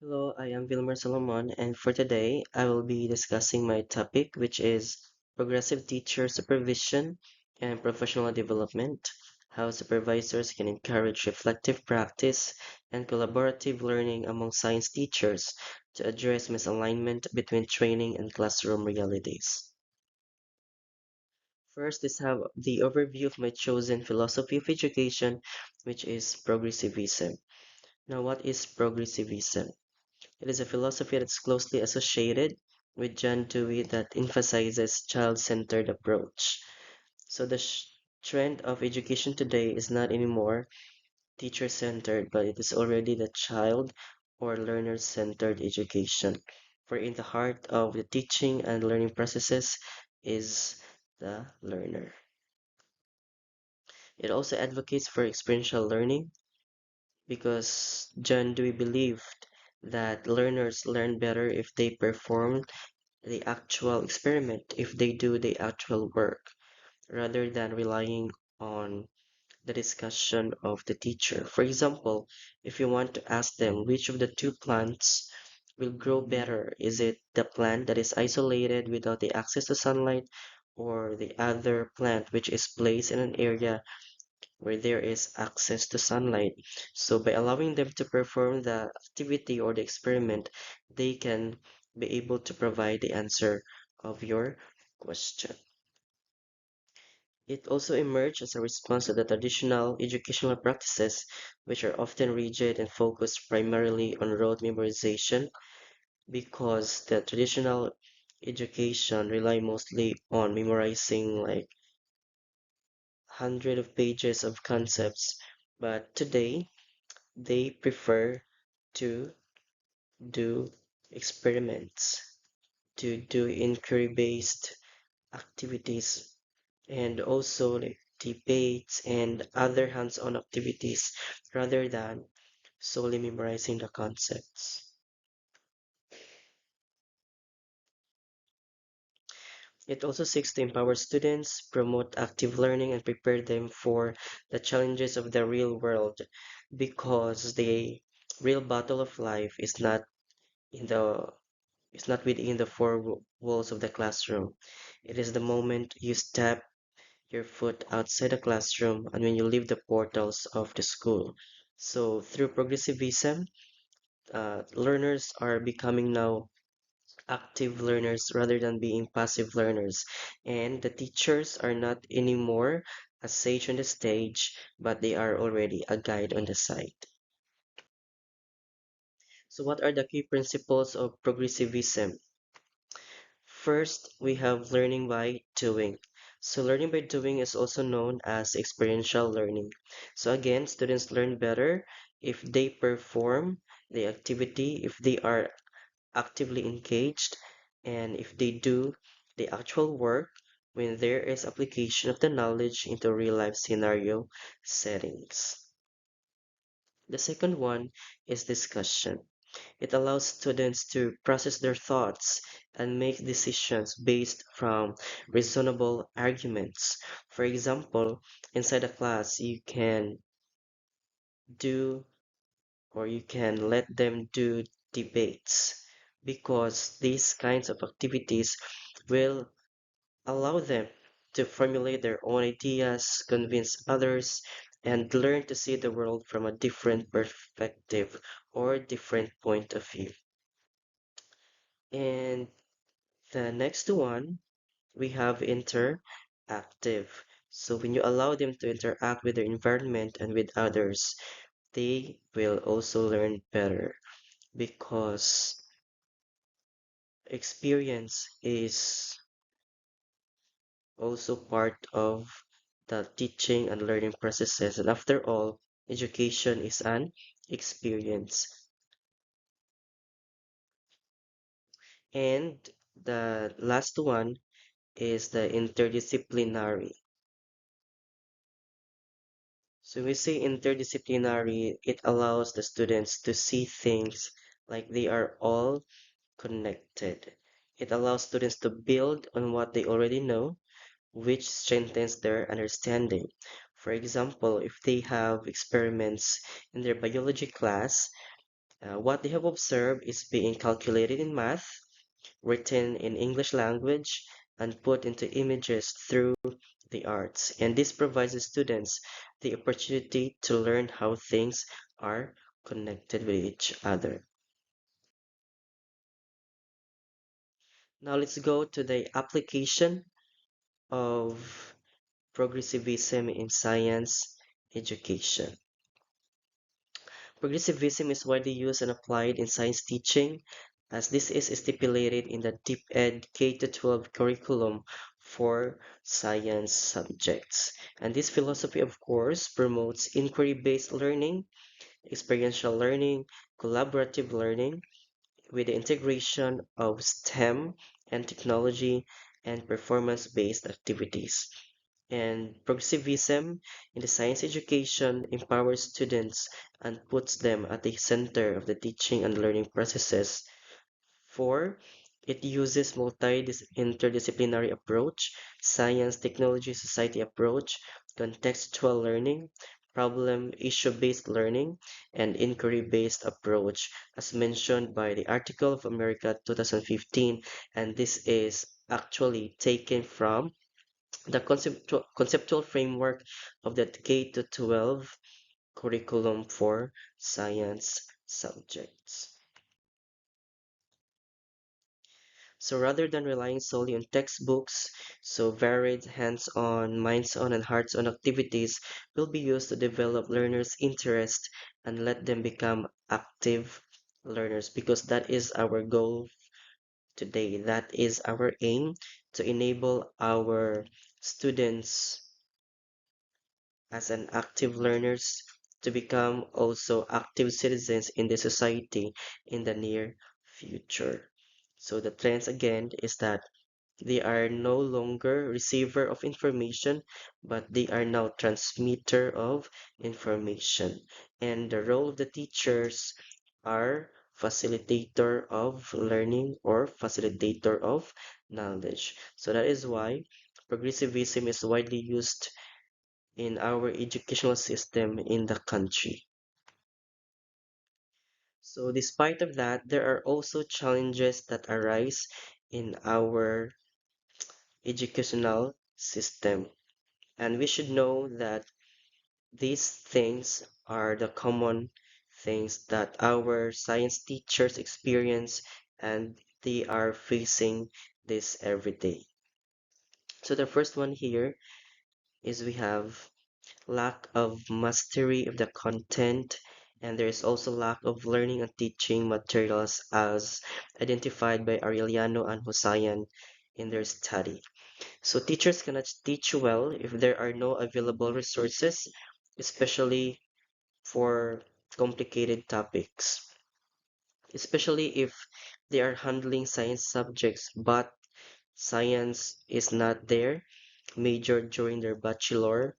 Hello, I am Vilmer Solomon, and for today, I will be discussing my topic, which is progressive teacher supervision and professional development, how supervisors can encourage reflective practice and collaborative learning among science teachers to address misalignment between training and classroom realities. First is have the overview of my chosen philosophy of education, which is progressivism. Now, what is progressivism? It is a philosophy that's closely associated with John Dewey that emphasizes child-centered approach. So the trend of education today is not anymore teacher-centered, but it is already the child or learner-centered education. For in the heart of the teaching and learning processes is the learner. It also advocates for experiential learning because John Dewey believed that learners learn better if they perform the actual experiment, if they do the actual work, rather than relying on the discussion of the teacher. For example, if you want to ask them which of the two plants will grow better, is it the plant that is isolated without the access to sunlight, or the other plant which is placed in an area where there is access to sunlight? So by allowing them to perform the activity or the experiment, they can be able to provide the answer of your question. It also emerged as a response to the traditional educational practices, which are often rigid and focused primarily on rote memorization, because the traditional education rely mostly on memorizing like hundred of pages of concepts. But today, they prefer to do experiments, to do inquiry-based activities, and also like debates and other hands-on activities rather than solely memorizing the concepts. It also seeks to empower students, promote active learning, and prepare them for the challenges of the real world because the real battle of life in the is not within the four walls of the classroom. It is the moment you step your foot outside the classroom and when you leave the portals of the school. So, through progressivism, learners are becoming now active learners rather than being passive learners. And the teachers are not anymore a sage on the stage, but they are already a guide on the side. So, what are the key principles of progressivism? First, we have learning by doing. So learning by doing is also known as experiential learning. So again, students learn better if they perform the activity, if they are actively engaged, and if they do the actual work when there is application of the knowledge into real life scenario settings. The second one is discussion. It allows students to process their thoughts and make decisions based from reasonable arguments. For example, inside a class, you can do or you can let them do debates because these kinds of activities will allow them to formulate their own ideas, convince others, and learn to see the world from a different perspective or different point of view. And the next one, we have interactive. So when you allow them to interact with their environment and with others, they will also learn better because experience is also part of the teaching and learning processes. And after all, education is an experience. And the last one is the interdisciplinary. So we say interdisciplinary, it allows the students to see things like they are all connected. It allows students to build on what they already know, which strengthens their understanding. For example, if they have experiments in their biology class, What they have observed is being calculated in math, written in English language, and put into images through the arts. And this provides the students the opportunity to learn how things are connected with each other. Now let's go to the application of progressivism in science education. Progressivism is widely used and applied in science teaching, as this is stipulated in the DepEd K-12 curriculum for science subjects. And this philosophy, of course, promotes inquiry-based learning, experiential learning, collaborative learning, with the integration of STEM and technology and performance-based activities. And progressivism in the science education empowers students and puts them at the center of the teaching and learning processes. Four, it uses interdisciplinary approach, science, technology, society approach, contextual learning, problem issue-based learning, and inquiry-based approach, as mentioned by the Article of America 2015, and this is actually taken from the conceptual framework of the K to 12 curriculum for science subjects. So rather than relying solely on textbooks, so varied hands-on, minds-on, and hearts-on activities will be used to develop learners' interest and let them become active learners because that is our goal today. That is our aim to enable our students as an active learners to become also active citizens in the society in the near future. So the trends again is that they are no longer receiver of information, but they are now transmitter of information. And the role of the teachers are facilitator of learning or facilitator of knowledge. So that is why progressivism is widely used in our educational system in the country. So despite of that, there are also challenges that arise in our educational system. And we should know that these things are the common things that our science teachers experience and they are facing this every day. So the first one here is we have lack of mastery of the content, and there is also lack of learning and teaching materials as identified by Aureliano and Hossayan in their study. So teachers cannot teach well if there are no available resources, especially for complicated topics, especially if they are handling science subjects, but science is not their major during their bachelor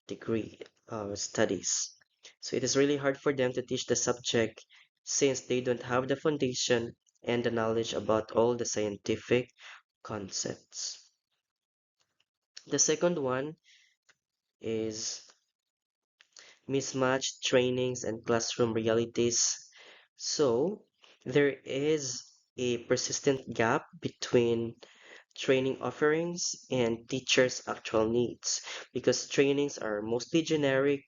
degree studies. So it is really hard for them to teach the subject since they don't have the foundation and the knowledge about all the scientific concepts. The second one is mismatched trainings and classroom realities. So there is a persistent gap between training offerings and teachers' actual needs because trainings are mostly generic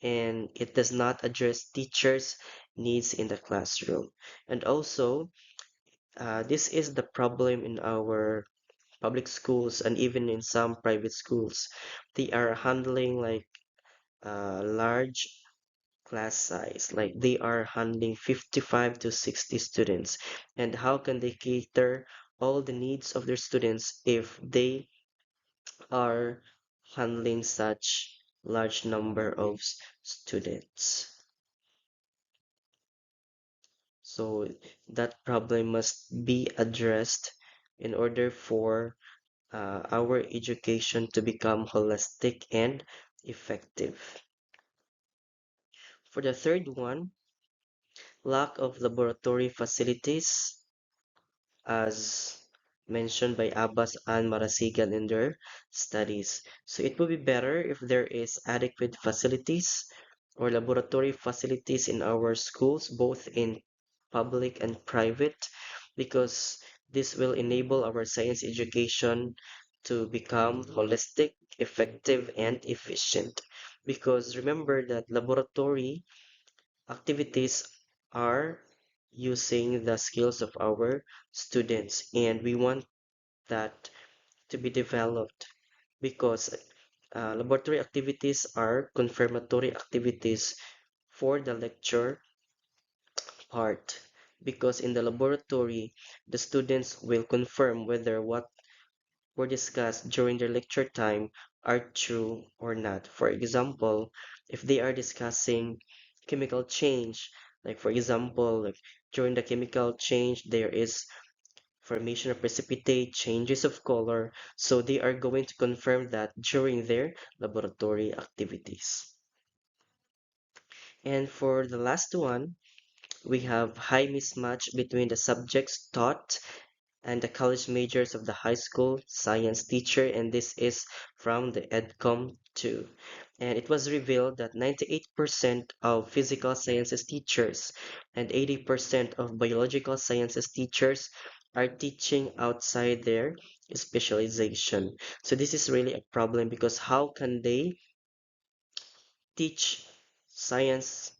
and it does not address teachers' needs in the classroom. And also, this is the problem in our public schools and even in some private schools. They are handling like large class size, like they are handling 55 to 60 students. And how can they cater all the needs of their students if they are handling such large number of students? So that problem must be addressed in order for our education to become holistic and effective. For the third one, lack of laboratory facilities, as mentioned by Abbas and Marasigan in their studies. So it would be better if there is adequate facilities or laboratory facilities in our schools, both in public and private, because this will enable our science education to become holistic, effective, and efficient. Because remember that laboratory activities are using the skills of our students, and we want that to be developed because laboratory activities are confirmatory activities for the lecture part. Because in the laboratory, the students will confirm whether what were discussed during their lecture time are true or not. For example, if they are discussing chemical change, like for example, like during the chemical change, there is formation of precipitate, changes of color, so they are going to confirm that during their laboratory activities. And for the last one, we have high mismatch between the subjects taught and the college majors of the high school science teacher, and this is from the EDCOM 2. And it was revealed that 98% of physical sciences teachers and 80% of biological sciences teachers are teaching outside their specialization. So this is really a problem because how can they teach science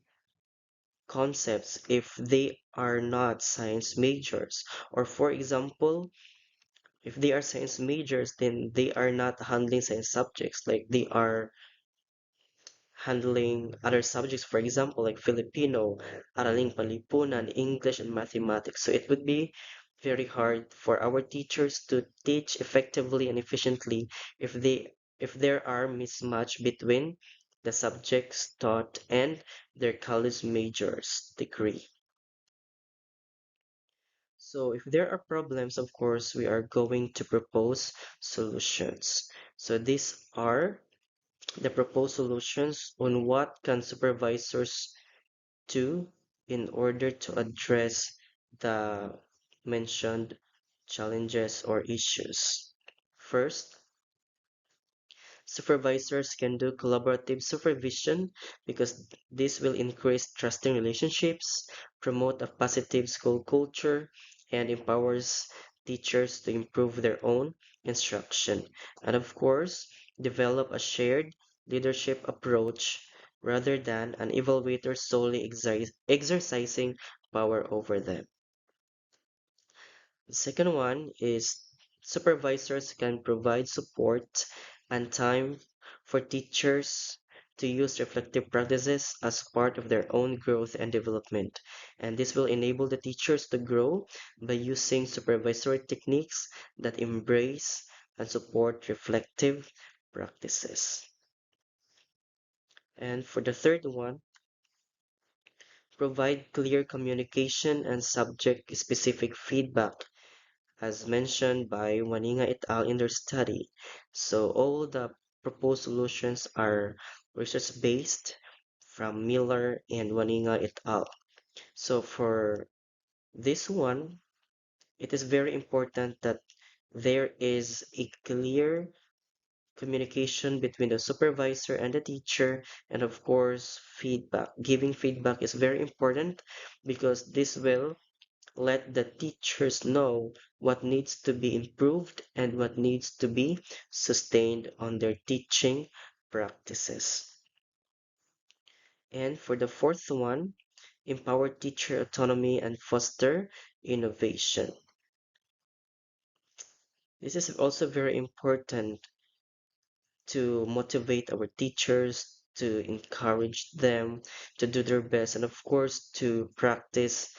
concepts if they are not science majors? Or for example, if they are science majors, then they are not handling science subjects, like they are handling other subjects, for example, like Filipino, Araling Panlipunan, English, and mathematics. So it would be very hard for our teachers to teach effectively and efficiently if if there are mismatch between the subjects taught and their college majors degree. So if there are problems, of course, we are going to propose solutions. So these are the proposed solutions on what can supervisors do in order to address the mentioned challenges or issues. First, supervisors can do collaborative supervision because this will increase trusting relationships, promote a positive school culture, and empowers teachers to improve their own instruction. And of course, develop a shared leadership approach rather than an evaluator solely exercising power over them. The second one is supervisors can provide support and time for teachers to use reflective practices as part of their own growth and development. And this will enable the teachers to grow by using supervisory techniques that embrace and support reflective practices. And for the third one, provide clear communication and subject specific feedback as mentioned by Waninga et al. In their study. So all the proposed solutions are research-based from Miller and Waninga et al. So for this one, it is very important that there is a clear communication between the supervisor and the teacher, and of course, feedback. Giving feedback is very important because this will let the teachers know what needs to be improved and what needs to be sustained on their teaching practices. And for the fourth one, empower teacher autonomy and foster innovation. This is also very important to motivate our teachers, to encourage them to do their best, and of course, to practice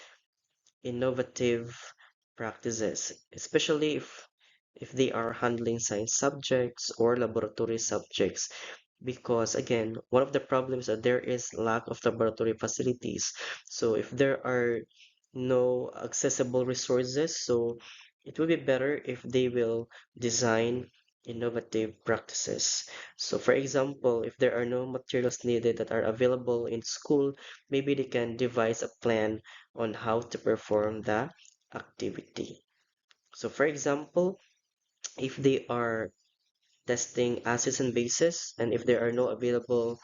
innovative practices, especially if they are handling science subjects or laboratory subjects. Because again, one of the problems that there is lack of laboratory facilities. So if there are no accessible resources, so it would be better if they will design innovative practices. So for example, if there are no materials needed that are available in school, maybe they can devise a plan on how to perform the activity. So for example, if they are testing acids and bases, and if there are no available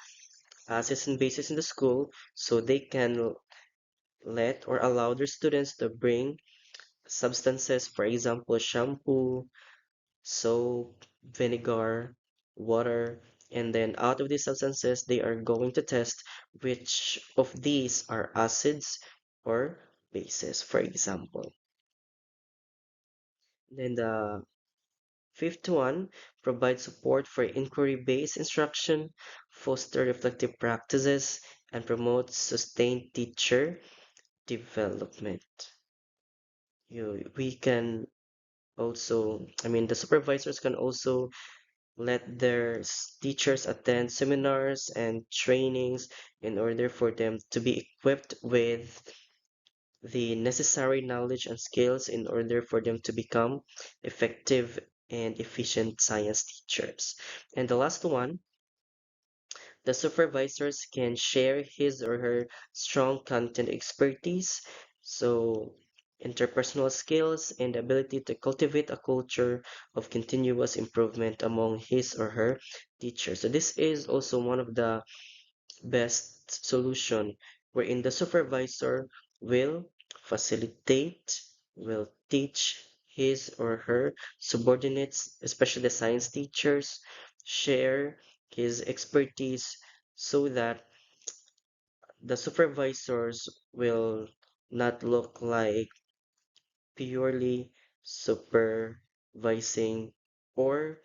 assets and bases in the school so they can let or allow their students to bring substances, for example, shampoo, soap, vinegar, water, and then out of these substances, they are going to test which of these are acids or bases, for example. Then the fifth one, provide support for inquiry-based instruction, foster reflective practices, and promote sustained teacher development. We can also, the supervisors can also let their teachers attend seminars and trainings in order for them to be equipped with the necessary knowledge and skills in order for them to become effective and efficient science teachers. And the last one, the supervisors can share his or her strong content expertise, so interpersonal skills and the ability to cultivate a culture of continuous improvement among his or her teachers. So this is also one of the best solution wherein the supervisor will facilitate, will teach his or her subordinates, especially the science teachers, share his expertise so that the supervisors will not look like purely supervising or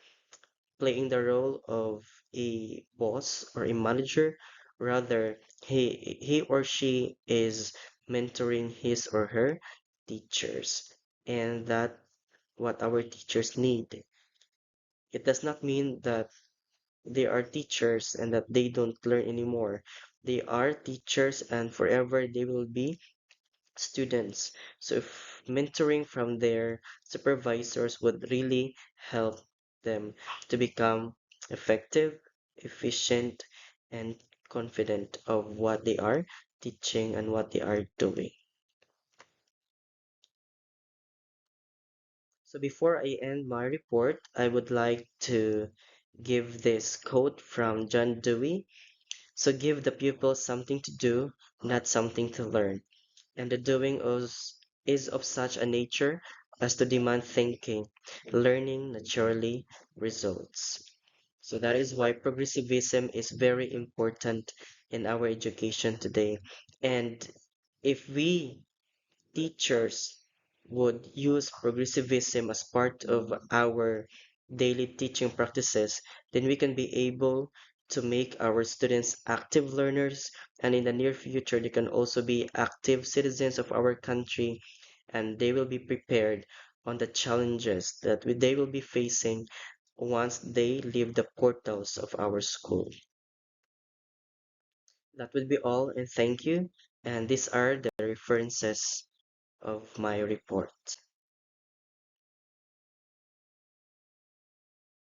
playing the role of a boss or a manager. Rather, he or she is mentoring his or her teachers, and that what our teachers need. It does not mean that they are teachers and that they don't learn anymore. They are teachers and forever they will be students. So if mentoring from their supervisors would really help them to become effective, efficient, and confident of what they are teaching and what they are doing. So before I end my report, I would like to give this quote from John Dewey. So give the pupil something to do, not something to learn. And the is of such a nature as to demand thinking. Learning naturally results. So that is why progressivism is very important in our education today. And if we teachers would use progressivism as part of our daily teaching practices, then we can be able to make our students active learners, and in the near future, they can also be active citizens of our country, and they will be prepared on the challenges that they will be facing once they leave the portals of our school. That would be all, and thank you. And these are the references of my report.